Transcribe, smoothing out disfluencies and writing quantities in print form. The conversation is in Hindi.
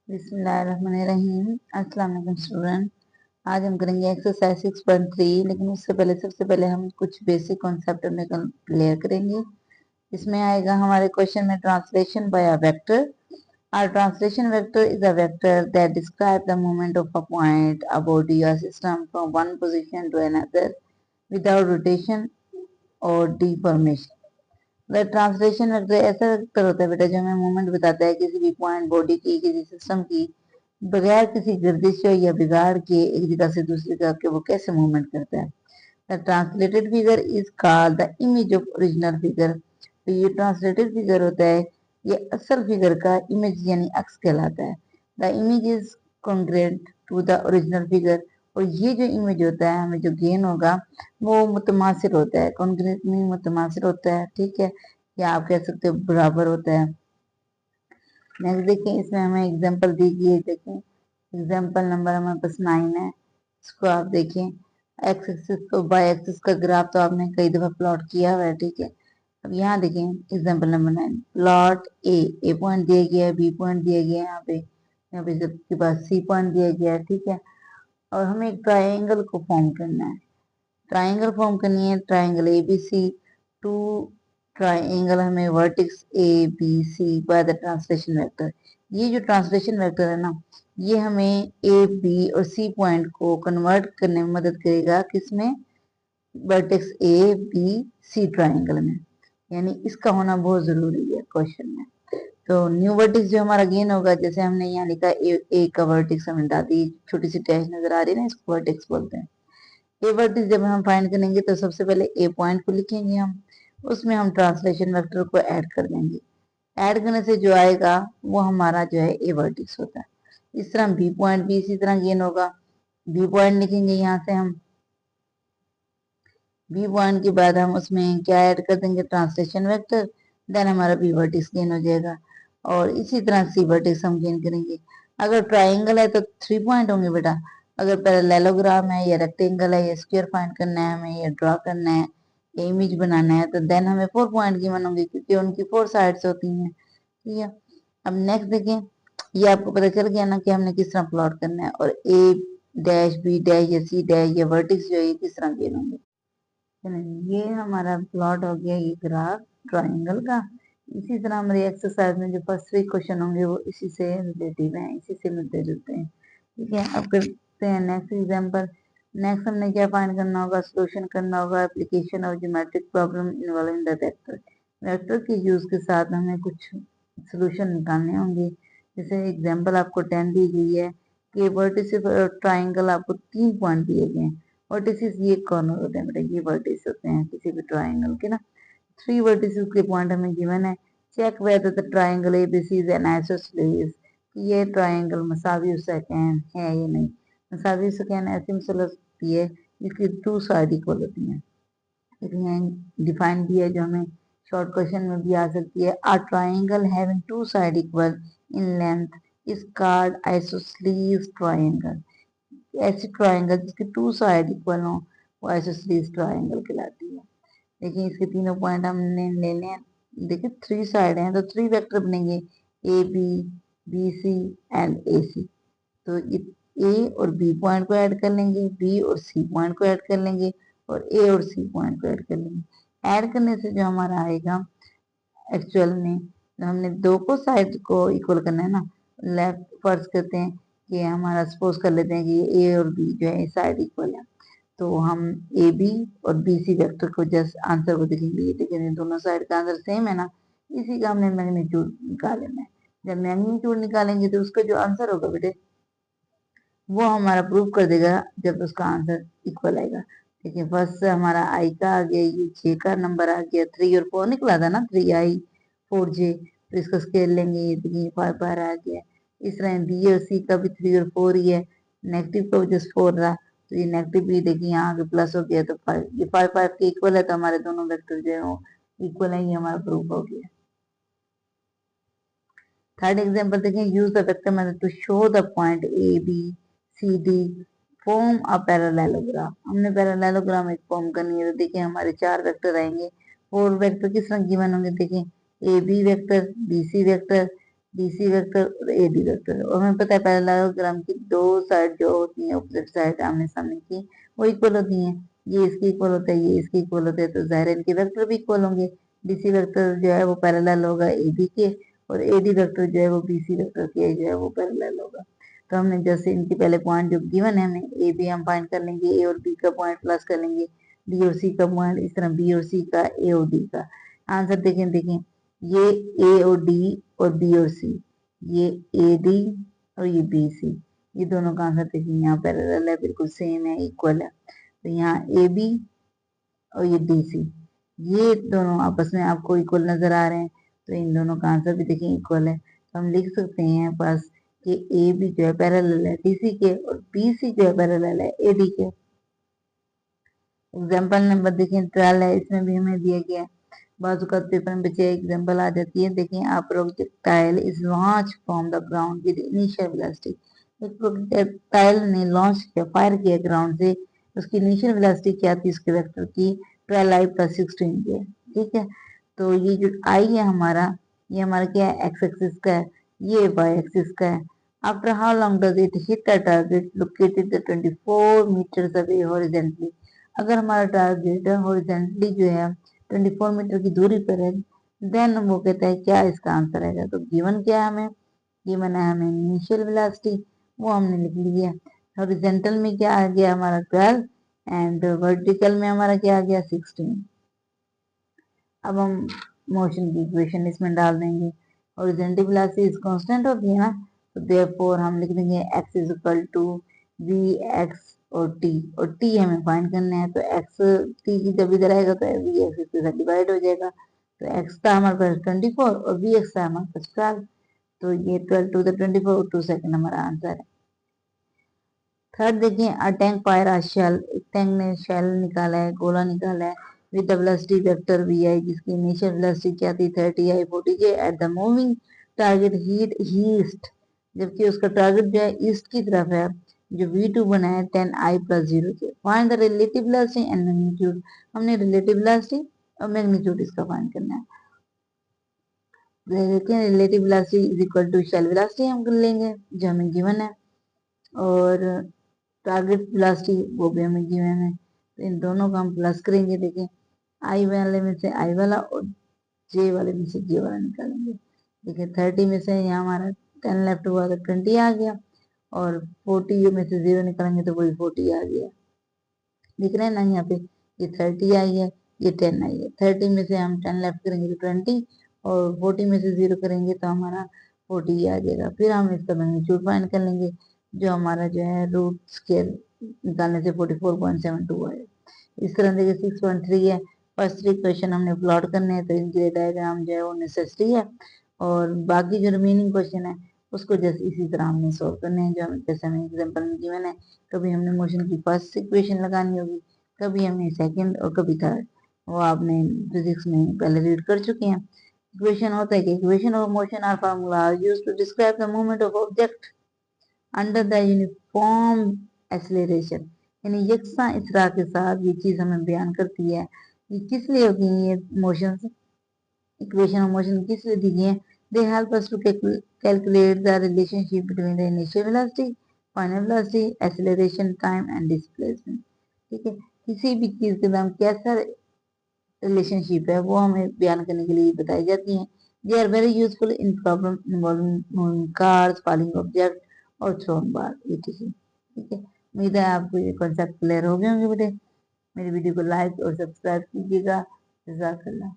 बिस्मिल्लाहिर्रहमानिर्रहीम। अस्सलाम वालेकुम स्टूडेंट। आज हम करेंगे एक्सरसाइज 6.3, लेकिन उससे पहले सबसे पहले हम कुछ बेसिक कॉन्सेप्ट में क्लियर करेंगे। इसमें आएगा हमारे क्वेश्चन में translation bye a vector. Our translation vector is a vector that describes the movement of a point, a body, or system from one position to another without rotation or deformation. The translation vector ऐसा वेक्टर होता है बेटा जो हमें मूवमेंट बताता है किसी भी पॉइंट, बॉडी की, किसी सिस्टम की, बगैर किसी गर्दिश या बिगाड़ के एक जगह से दूसरी जगह के वो कैसे मूवमेंट करता है। The translated figure is called the image of original figure. तो ये ट्रांसलेटेड फिगर होता है, ये असल फिगर का इमेज यानी अक्स कहलाता है। The image is congruent to the original figure. और ये जो इमेज होता है, हमें जो गेन होगा वो मुतमासिर होता है। कॉन्ग्रुएंट में मुतमासिर होता है, ठीक है, या आप कह सकते हो बराबर होता है। नेक्स्ट देखें, इसमें हमें एग्जांपल दी गई है। देखें एग्जांपल नंबर हमारे पास 9 है। इसको आप देखें, एक्स एक्सिस तो वाई एक्सिस का ग्राफ तो आपने कई दफा प्लॉट किया हुआ है, ठीक है। अब यहाँ देखें एग्जांपल नंबर 9, प्लॉट ए पॉइंट दिया गया है, बी पॉइंट दिया गया है, यहाँ पे सबके पास सी पॉइंट दिया गया है, ठीक है। और हमें एक ट्राइंगल को फॉर्म करना है। ट्राइंगल फॉर्म करनी है, triangle A B C. To triangle हमें vertex A B C by the translation vector. ये जो ट्रांसलेशन वेक्टर है ना, ये हमें ए बी और सी पॉइंट को कन्वर्ट करने में मदद करेगा। किसमें? Vertex A B C triangle में। यानी इसका होना बहुत जरूरी है क्वेश्चन में। तो न्यू वर्टेक्स जो हमारा गेन होगा, जैसे हमने यहाँ लिखा ए का वर्टेक्स हमें दादी छोटी सी डैश नजर आ रही है ना, इसको वर्टेक्स बोलते हैं। ए वर्टेक्स जब हम फाइंड करेंगे तो सबसे पहले ए पॉइंट को लिखेंगे हम, उसमें हम ट्रांसलेशन वेक्टर को ऐड कर देंगे। ऐड करने से जो आएगा वो हमारा जो है ए वर्टेक्स होता है। इस तरह बी पॉइंट भी इसी तरह गेन होगा। बी पॉइंट लिखेंगे यहाँ से हम, बी पॉइंट के बाद हम उसमें क्या ऐड कर देंगे? Translation vector. देन हमारा बी वर्टेक्स गेन हो जाएगा। और इसी तरह सी वर्टेक्स हम गेन करेंगे। अगर ट्राइंगल है तो 3 पॉइंट होंगे बेटा। अगर पैरेललोग्राम है या रेक्टेंगल है या स्क्वायर फाइंड करना है हमें, या ड्रॉ करना है, या इमेज बनाना है, तो देन हमें 4 पॉइंट गिवन होंगे, क्योंकि उनकी 4 साइड्स होती हैं, ठीक है। अब नेक्स्ट देखें, ये आपको पता चल गया ना कि हमने किस तरह प्लॉट करना है, और ए डैश बी डैश या सी डैश या वर्टेक्स जो है ये किस तरह गेन होंगे। ये हमारा प्लॉट हो गया ये ग्राफ ट्राइंगल का। इसी तरह हमारी एक्सरसाइज में जो फर्स्ट 3 क्वेश्चन होंगे वो इसी से रिलेटिव हैं, इसी से मिलते जुलते हैं, ठीक है। अब करते हैं नेक्स्ट एग्जांपल। नेक्स्ट हमने क्या फाइंड करना होगा? सोल्यूशन करना होगा application of geometric problem involving the vector. Vector के यूज के साथ हमें कुछ सोल्यूशन निकालने होंगे। जैसे एग्जांपल आपको 10 दी गई है कि वर्टिसेस ट्राइंगल आपको 3 पॉइंट दिए गए हैं। वर्टिसेस ये कॉर्नर होते हैं बेटा, ये वर्टिस होते हैं किसी भी ट्राइंगल के ना। 3 वर्टिसेस के पॉइंट हमें गिवन है। Check whether the triangle ABC is an isosceles. ये ट्राइंगल मसावी सेकंड है या नहीं। मसावी सेकंड ऐसी मसल होती है जिसकी 2 साइड इक्वल होती हैं। लेकिन डिफाइन भी है जो हमें शॉर्ट क्वेश्चन में भी आ सकती है। A triangle having 2 side equal in length is called isosceles triangle. ऐसी ट्राइंगल जिसके 2 साइड इक्वल हो वो आइसोसेलेस ट्राइंगल कहलाती है। देखिए इसके तीनों पॉइंट हमने लेने हैं। देखिए 3 साइड हैं तो 3 वेक्टर बनेंगे, ए बी सी एंड ए सी। तो ए और बी पॉइंट को ऐड कर लेंगे, बी और सी पॉइंट को ऐड कर लेंगे, और ए और सी पॉइंट को ऐड कर लेंगे। ऐड करने से जो हमारा आएगा एक्चुअल में, तो हमने दो को साइड को इक्वल करना है ना। लेफ्ट फर्ज करते हैं कि हमारा सपोज कर लेते हैं कि ए और बी जो है साइड इक्वल है, तो हम ए बी और बी सी वेक्टर को जस्ट आंसर को देखेंगे। ये देखेंगे दोनों साइड का आंसर सेम है ना, इसी का हमने मैग्नीट्यूड निकालना है। जब मैग्नीट्यूड निकालेंगे तो उसका जो आंसर होगा बेटे वो हमारा प्रूव कर देगा जब उसका आंसर इक्वल आएगा। देखिए फर्स्ट हमारा आई का आ गया, ये जे का नंबर आ गया, 3 और 4 निकला था ना, 3i 4j। तो इसका स्केल लेंगे, ये देखिए 5 बार आ गया। इस तरह बी और सी का भी 3 और 4 ही है। नेगेटिव का जस्ट 4 रहा, तो ये नेगेटिव भी देखिए यहाँ आगे प्लस हो गया, तो 5, ये 5 5 के इक्वल है, तो हमारे दोनों वेक्टर जो है वो इक्वल है, ये हमारा प्रूफ हो गया। थर्ड एग्जांपल देखें, use the vector method to show the point A B C D form a parallelogram. हमने पैरेललोग्राम एक फॉर्म करनी है, तो देखिए हमारे 4 वेक्टर आएंगे। 4 वेक्टर किस तरह गिवन होंगे? देखें A B vector, B C vector, DC vector और एडी वेक्टर। और हमें पता है पैरेललोग्राम की दो साइड जो होती है, ऑपोजिट साइड आमने सामने की, वो इक्वल होती हैं। ये इसकी इक्वल होता है, ये इसकी इक्वल होता है, तो जाहिर है इनके वेक्टर भी इक्वल होंगे। डीसी वेक्टर जो है वो पैरेलल होगा एडी के, और एडी वेक्टर जो है वो बीसी वेक्टर के जो है वो पैरेलल होगा। तो हमने जैसे इनके पहले पॉइंट जो गिवन है हमें, ए बी हम फाइंड कर लेंगे, ए और बी का पॉइंट प्लस कर लेंगे, बी और सी का पॉइंट, इस तरह बी और सी का, ए और डी का। आंसर देखें ये ए और डी और बी और सी, ये ए डी और ये बी सी, ये दोनों का आंसर देखिए यहाँ पैरेलल है, बिल्कुल सेम है, इक्वल है। तो यहाँ ए बी और ये डी सी, ये दोनों आपस में आपको इक्वल नजर आ रहे हैं, तो इन दोनों का आंसर भी देखिए इक्वल है। तो हम लिख सकते हैं बस कि ए बी जो है पैरेलल है डी सी के, और बी सी जो है पैरेलल है ए डी के। एग्जाम्पल नंबर देखिए 12 है, इसमें भी हमें दिया गया है। बाजू का पेपर में बच्चे एग्जाम्पल आ जाती है। देखिए, आप projectile is launch from the ground with initial velocity. एक प्रोजेक्टाइल ने लॉन्च किया, फायर किया ग्राउंड से, उसकी इनिशियल वेलोसिटी क्या थी, उसके वेक्टर की 12i + 16 के। ठीक है, तो ये जो आई है हमारा, ये हमारा क्या है, एक्स एक्सिस का है, ये वाई एक्सिस का है। After how long does it hit the target located 24 metres away horizontally. अगर हमारा टारगेट हॉरिजेंटली जो है 24 मीटर की दूरी पर है, देन वो कहता है क्या इसका आंसर आएगा। तो गिवन क्या है हमें, गिवन है हमें इनिशियल वेलोसिटी, वो हमने लिख ली है। हॉरिजेंटल में क्या आ गया हमारा 12, एंड वर्टिकल में हमारा क्या आ गया 16। अब हम मोशन की इक्वेशन इसमें डाल देंगे। हॉरिजेंटल वेलोसिटी इज कांस्टेंट होती है ना, तो देयरफॉर हम लिख देंगे x is equal to V X और टी, और टी हमें फाइंड करना है। तो एक्स टी की जब इधर आएगा तो वी एक्स इसके साथ डिवाइड हो जाएगा। तो एक्स था हमारे पास 24 और वी एक्स था हमारे पास 12, तो ये 12 टू द 24 2 सेकंड हमारा आंसर है। थर्ड देखिए, a tank fire a shell, एक टैंक ने शेल निकाला है, गोला निकाला है, with the velocity vector V I, जिसकी इनिशियल वेलोसिटी क्या थी 30i 40j, at the moving target heat east, जबकि उसका टारगेट जो है ईस्ट की तरफ है, जो V2 बना है 10i + 0j। Find the relative velocity and magnitude. हमने रिलेटिव वेलोसिटी और मैग्नीट्यूड इसका फाइंड करना है। देखते हैं, relative velocity is equal to shell velocity हम कर लेंगे जो हमें गिवन है, और टारगेट वेलोसिटी वो भी हमें गिवन है, तो इन दोनों का हम प्लस करेंगे। देखिए, आई वाले में से आई वाला और जे वाले में से जे वाला निकालेंगे। देखिए, 30 में से यहाँ हमारा 10 लेफ्ट हुआ तो 20 आ गया, और 40 में से 0 निकालेंगे तो वही 40 आ गया। दिख रहे हैं ना यहाँ पे, ये 30 आई है, ये 10 आई है। 30 में से हम 10 लेफ्ट करेंगे तो 20, और 40 में से 0 करेंगे तो हमारा 40 आ जाएगा। फिर हम इसका मैग्नीट्यूड फाइंड कर लेंगे, जो हमारा जो है रूट स्केयर निकालने से 44.72 आएगा। इस तरह देखिए 6.3 है, फर्स्ट थ्री क्वेश्चन हमने प्लॉट करने हैं, तो इनके डायग्राम जो है वो नेसेसरी है, और बाकी जो रिमेनिंग क्वेश्चन है उसको जैसे इसी तरह हमने सोल्व करने हैं, जो हमें जैसे हमें एग्जाम्पल में गिवन है। कभी हमने मोशन की फर्स्ट इक्वेशन लगानी होगी, कभी हमने सेकंड, और कभी थर्ड, वो आपने फिजिक्स में पहले रीड कर चुके हैं। इक्वेशन होता है कि equation of motion are formula are used to describe the movement of object under the uniform acceleration, यानी यकसा इसरा के साथ ये चीज हमें बयान करती है। ये किस लिए होती है, ये मोशन, इक्वेशन ऑफ मोशन किस लिए दी गई है, they help us to calculate the relationship between the initial velocity, final velocity, acceleration time and displacement। ठीक है, किसी भी चीज के नाम कैसा रिलेशनशिप है वो हमें बयान करने के लिए बताई जाती हैं। They are very useful in problem involving moving cars, falling object और थ्रोन बार etc। ठीक है, उम्मीद है आपको ये कॉन्सेप्ट क्लियर हो गए होंगे बेटे। मेरी वीडियो को लाइक और सब्सक्राइब कीजिएगा। जज़ाकल्लाह।